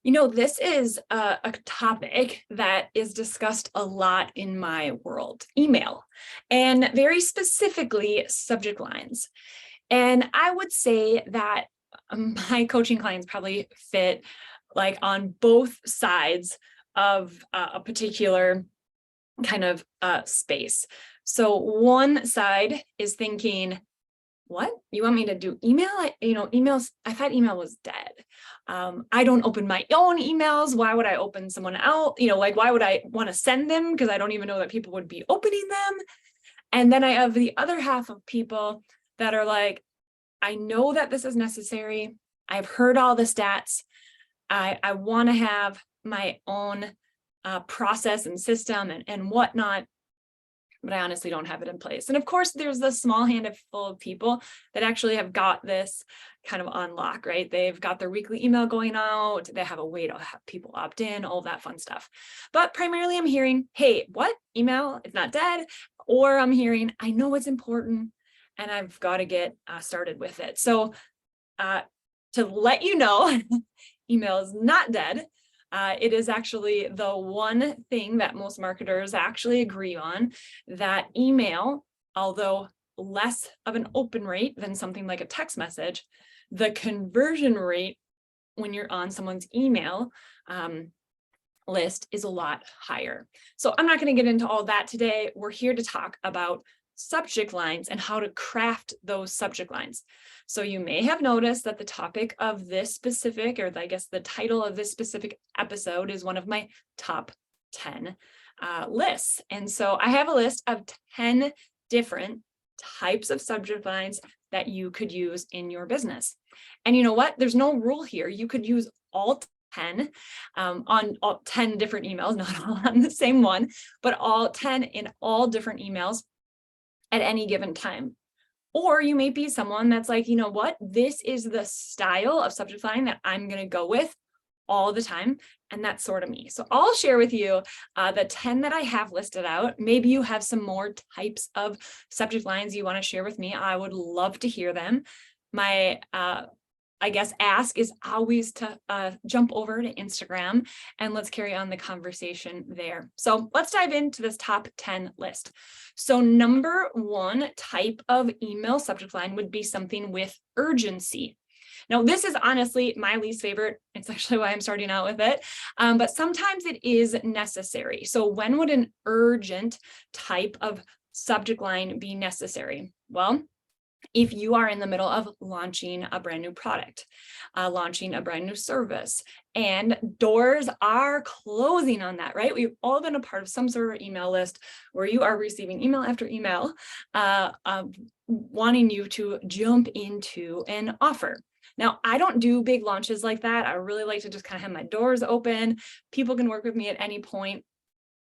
This is a topic that is discussed a lot in my world, email, and very specifically subject lines. And I would say that my coaching clients probably fit like on both sides of a particular kind of space. So one side is thinking, what? You want me to do email? Emails, I thought email was dead. I don't open my own emails. Why would I open someone else? Why would I want to send them? Because I don't even know that people would be opening them. And then I have the other half of people that are like, I know that this is necessary. I've heard all the stats. I want to have my own process and system and whatnot, but I honestly don't have it in place. And of course, there's the small handful of people that actually have got this kind of on lock, right? They've got their weekly email going out. They have a way to have people opt in, all that fun stuff. But primarily I'm hearing, hey, what? Email? It's not dead. Or I'm hearing, I know it's important and I've got to get started with it. So to let you know, email is not dead. It is actually the one thing that most marketers actually agree on, that email, although less of an open rate than something like a text message, the conversion rate when you're on someone's email list is a lot higher. So I'm not going to get into all that today. We're here to talk about subject lines and how to craft those subject lines. So you may have noticed that the topic of this specific, or I guess the title of this specific episode, is one of my top 10 lists. And so I have a list of 10 different types of subject lines that you could use in your business. And you know what? There's no rule here. You could use all 10 on all 10 different emails, not all on the same one, but all 10 in all different emails at any given time. Or you may be someone that's like, you know what, this is the style of subject line that I'm going to go with all the time. And that's sort of me. So I'll share with you the 10 that I have listed out. Maybe you have some more types of subject lines you want to share with me. I would love to hear them. My ask is always to jump over to Instagram and let's carry on the conversation there. So let's dive into this top 10 list. So number one type of email subject line would be something with urgency. Now, this is honestly my least favorite. It's actually why I'm starting out with it. But sometimes it is necessary. So when would an urgent type of subject line be necessary? Well, if you are in the middle of launching a brand new product, launching a brand new service, and doors are closing on that, right? We've all been a part of some sort of email list where you are receiving email after email wanting you to jump into an offer. Now, I don't do big launches like that. I really like to just kind of have my doors open. People can work with me at any point.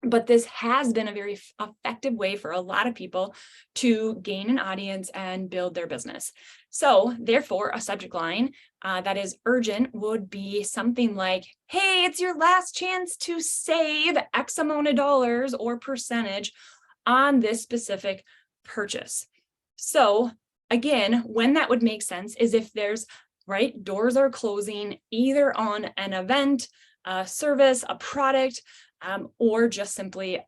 But this has been a very effective way for a lot of people to gain an audience and build their business. So therefore, a subject line that is urgent would be something like, hey, it's your last chance to save X amount of dollars or percentage on this specific purchase. So again, when that would make sense is if there's, right, doors are closing either on an event, a service, a product, or just simply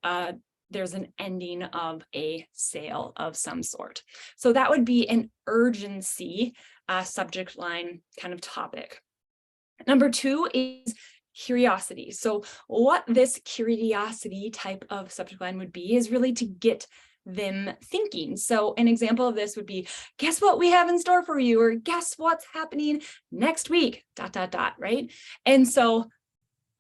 there's an ending of a sale of some sort. So that would be an urgency subject line kind of topic. Number two is curiosity. So what this curiosity type of subject line would be is really to get them thinking. So an example of this would be, guess what we have in store for you, or guess what's happening next week, ... right? And so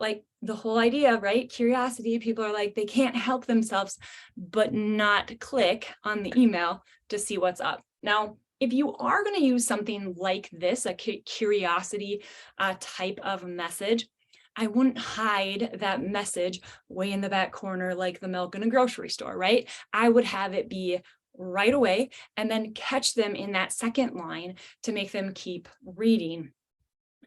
like the whole idea, right? Curiosity, people are like, they can't help themselves but not click on the email to see what's up. Now, if you are going to use something like this, a curiosity type of message, I wouldn't hide that message way in the back corner like the milk in a grocery store, right? I would have it be right away and then catch them in that second line to make them keep reading,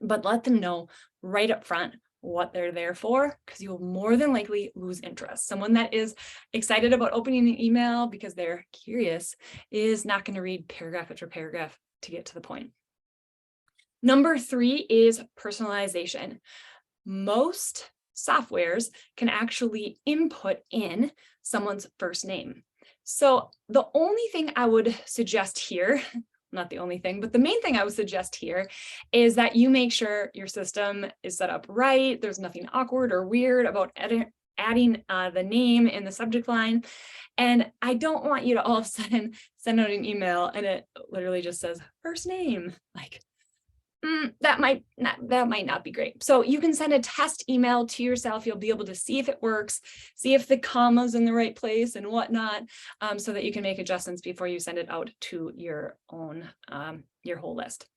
but let them know right up front what they're there for, because you will more than likely lose interest. Someone that is excited about opening an email because they're curious is not going to read paragraph after paragraph to get to the point. Number three is personalization. most softwares can actually input in someone's first name. So the only thing I would suggest here, not the only thing, but the main thing I would suggest here is that you make sure your system is set up right. There's nothing awkward or weird about adding the name in the subject line. And I don't want you to all of a sudden send out an email and it literally just says first name. Like, that might not be great. So you can send a test email to yourself. You'll be able to see if it works, see if the comma's in the right place and whatnot, so that you can make adjustments before you send it out to your own, your whole list.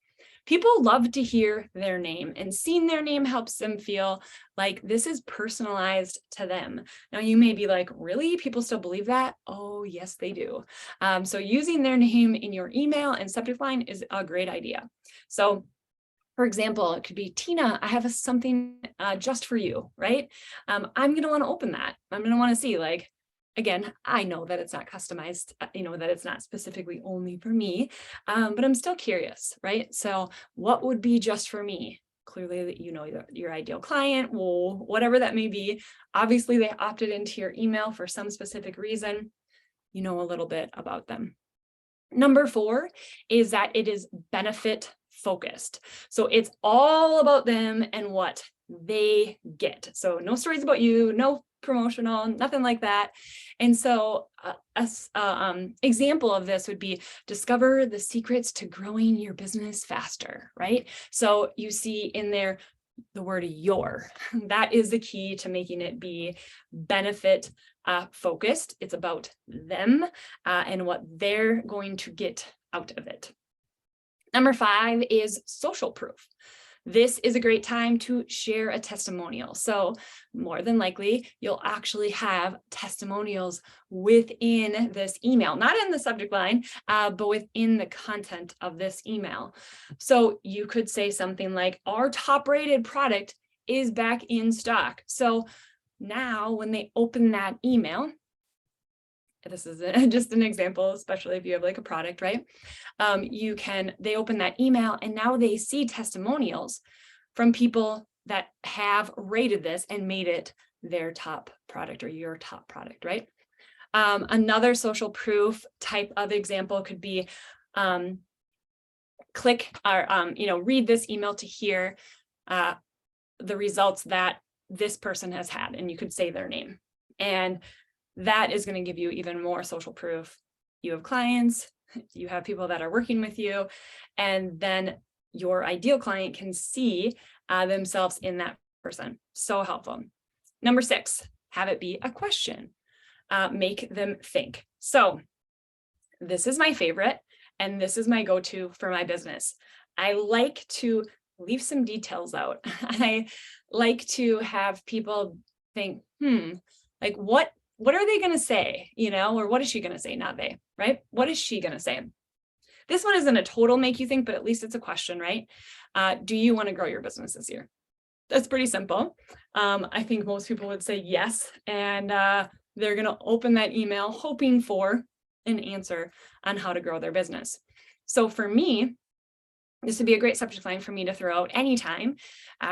People love to hear their name, and seeing their name helps them feel like this is personalized to them. Now you may be like, really? People still believe that? Oh, yes, they do. So using their name in your email and subject line is a great idea. So for example, it could be, Tina, I have something just for you, right? I'm going to want to open that. I'm going to want to see, like, again, I know that it's not customized, that it's not specifically only for me, but I'm still curious, right? So what would be just for me? Clearly, your ideal client, well, whatever that may be. Obviously, they opted into your email for some specific reason. You know a little bit about them. Number 4 is that it is benefit focused. So it's all about them and what they get. So no stories about you, no promotional, nothing like that. And so example of this would be discover the secrets to growing your business faster, right? So you see in there the word your. That is the key to making it be benefit focused. It's about them and what they're going to get out of it. Number 5 is social proof. This is a great time to share a testimonial. So more than likely, you'll actually have testimonials within this email, not in the subject line, but within the content of this email. So you could say something like, our top rated product is back in stock. So now when they open that email, this is just an example, especially if you have like a product, right? They open that email and now they see testimonials from people that have rated this and made it their top product or your top product, right? Another social proof type of example could be click or, read this email to hear the results that this person has had, and you could say their name. And that is going to give you even more social proof. You have clients, you have people that are working with you, and then your ideal client can see themselves in that person. So helpful. Number 6, have it be a question. Make them think. So this is my favorite, and this is my go-to for my business. I like to leave some details out. I like to have people think, like what are they going to say, or what is she going to say? Not they, right? What is she going to say? This one isn't a total make you think, but at least it's a question, right? Do you want to grow your business this year? That's pretty simple. I think most people would say yes. And they're going to open that email hoping for an answer on how to grow their business. So for me, this would be a great subject line for me to throw out anytime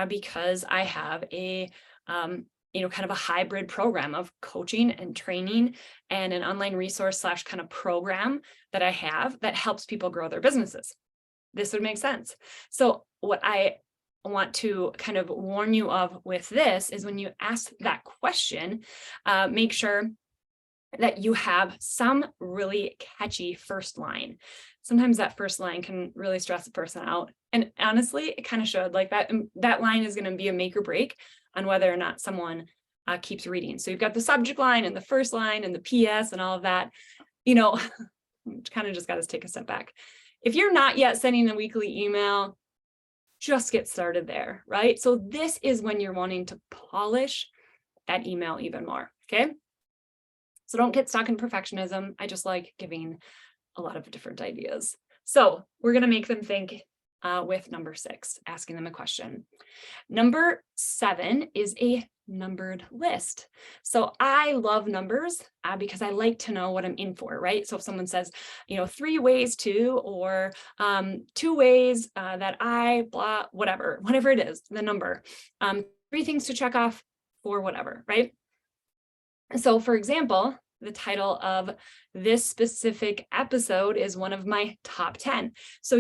because I have a kind of a hybrid program of coaching and training and an online resource / kind of program that I have that helps people grow their businesses. This would make sense. So what I want to kind of warn you of with this is when you ask that question, make sure that you have some really catchy first line. Sometimes that first line can really stress a person out. And honestly, it kind of should. Like that line is going to be a make or break on whether or not someone keeps reading. So you've got the subject line and the first line and the PS and all of that, kind of just got to take a step back. If you're not yet sending a weekly email, just get started there, right? So this is when you're wanting to polish that email even more, okay? So don't get stuck in perfectionism. I just like giving a lot of different ideas. So we're going to make them think with number 6, asking them a question. Number 7 is a numbered list. So I love numbers because I like to know what I'm in for, right? So if someone says, 3 ways to, or 2 ways that I blah, whatever it is, the number, 3 things to check off for whatever, right? So for example, the title of this specific episode is one of my top 10. So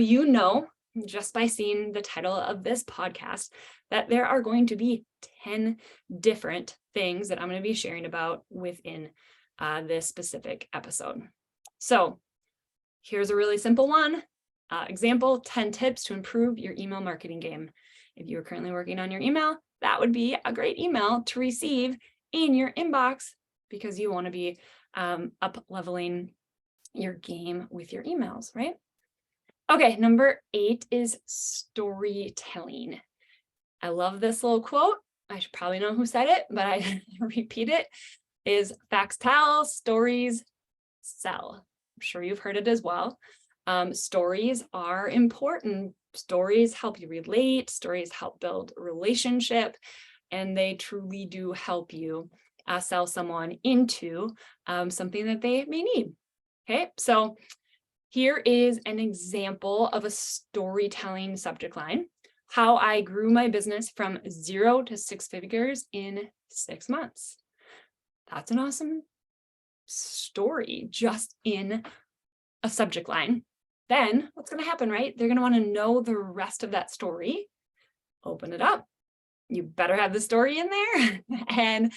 just by seeing the title of this podcast, that there are going to be 10 different things that I'm going to be sharing about within this specific episode. So here's a really simple one. Example, 10 tips to improve your email marketing game. If you are currently working on your email, that would be a great email to receive in your inbox because you want to be up leveling your game with your emails, right? Okay, number 8 is storytelling. I love this little quote. I should probably know who said it, but I repeat it, is facts tell, stories sell. I'm sure you've heard it as well. Stories are important. Stories help you relate. Stories help build a relationship, and they truly do help you sell someone into something that they may need. Okay, so here is an example of a storytelling subject line: how I grew my business from 0 to 6 figures in 6 months. That's an awesome story just in a subject line. Then what's going to happen, right? They're going to want to know the rest of that story. Open it up. You better have the story in there. And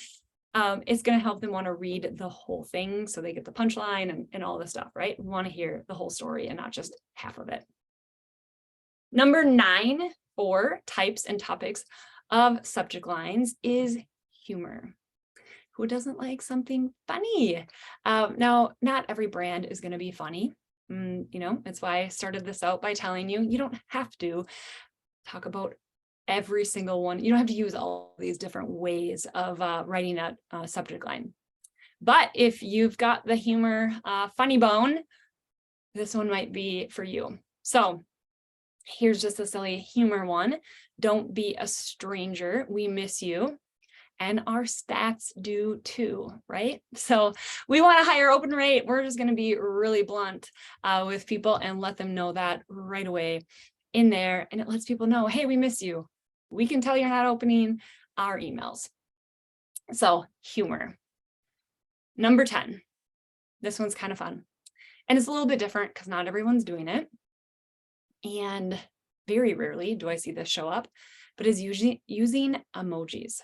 it's going to help them want to read the whole thing so they get the punchline and all the stuff, right? We want to hear the whole story and not just half of it. Number 9 for types and topics of subject lines is humor. Who doesn't like something funny? Now, not every brand is going to be funny. It's why I started this out by telling you, you don't have to talk about every single one. You don't have to use all these different ways of writing a subject line. But if you've got the humor funny bone, this one might be for you. So here's just a silly humor one. Don't be a stranger. We miss you. And our stats do too, right? So we want a higher open rate. We're just going to be really blunt with people and let them know that right away in there. And it lets people know, hey, we miss you. We can tell you're not opening our emails. So humor. Number 10. This one's kind of fun. And it's a little bit different because not everyone's doing it. And very rarely do I see this show up, but is usually using emojis.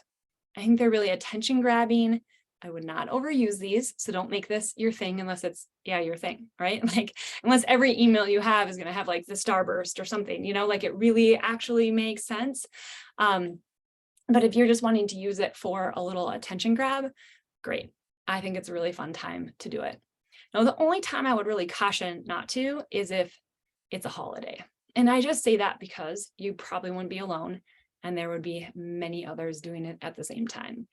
I think they're really attention grabbing. I would not overuse these. So don't make this your thing unless it's, your thing, right? Like unless every email you have is going to have like the starburst or something, like it really actually makes sense. But if you're just wanting to use it for a little attention grab, great. I think it's a really fun time to do it. Now, the only time I would really caution not to is if it's a holiday. And I just say that because you probably wouldn't be alone. And there would be many others doing it at the same time.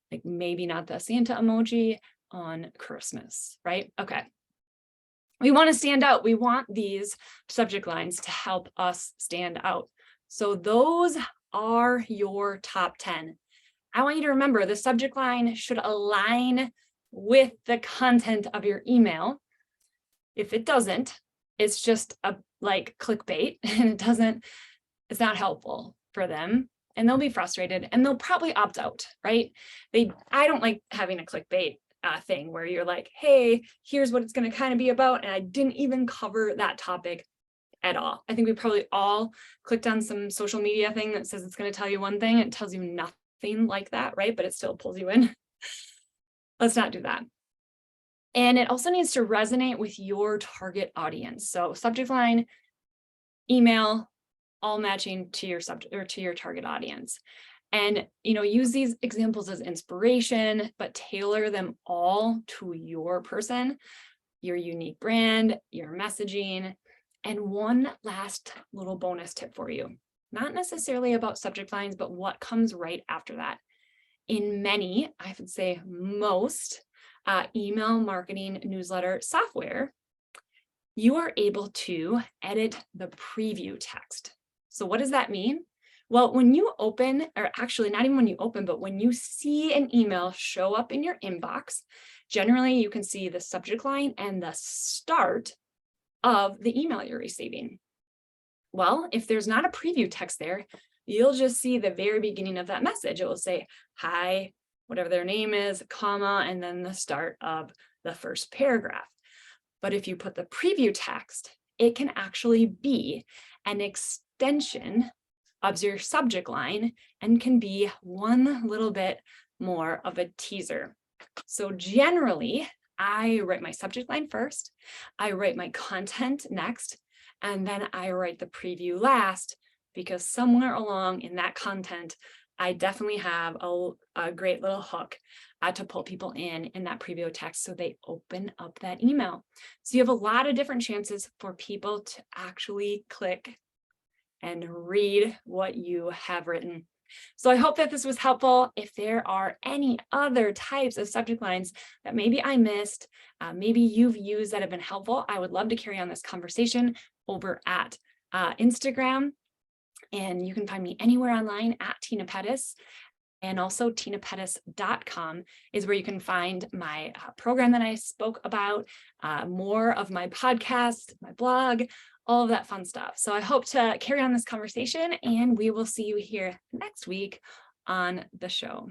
Like maybe not the Santa emoji on Christmas, right? Okay. We want to stand out. We want these subject lines to help us stand out. So those are your top 10. I want you to remember the subject line should align with the content of your email. If it doesn't, it's just a like clickbait and it's not helpful for them, and they'll be frustrated and they'll probably opt out, right? I don't like having a clickbait thing where you're like, hey, here's what it's going to kind of be about, and I didn't even cover that topic at all. I think we probably all clicked on some social media thing that says it's going to tell you one thing, and it tells you nothing like that, right? But it still pulls you in. Let's not do that. And it also needs to resonate with your target audience. So subject line, email, all matching to your subject or to your target audience. And, use these examples as inspiration, but tailor them all to your person, your unique brand, your messaging. And one last little bonus tip for you, not necessarily about subject lines, but what comes right after that. In many, I would say most email marketing newsletter software, you are able to edit the preview text. So what does that mean? Well, when you open, or actually not even when you open, but when you see an email show up in your inbox, generally you can see the subject line and the start of the email you're receiving. Well, if there's not a preview text there, you'll just see the very beginning of that message. It will say, hi, whatever their name is, comma, and then the start of the first paragraph. But if you put the preview text, it can actually be an extension of your subject line and can be one little bit more of a teaser. So generally, I write my subject line first, I write my content next, and then I write the preview last, because somewhere along in that content, I definitely have a great little hook to pull people in that preview text so they open up that email. So you have a lot of different chances for people to actually click and read what you have written. So I hope that this was helpful. If there are any other types of subject lines that maybe I missed, maybe you've used that have been helpful, I would love to carry on this conversation over at Instagram. And you can find me anywhere online at Tena Pettis. And also tenapettis.com is where you can find my program that I spoke about, more of my podcast, my blog, all of that fun stuff. So I hope to carry on this conversation, and we will see you here next week on the show.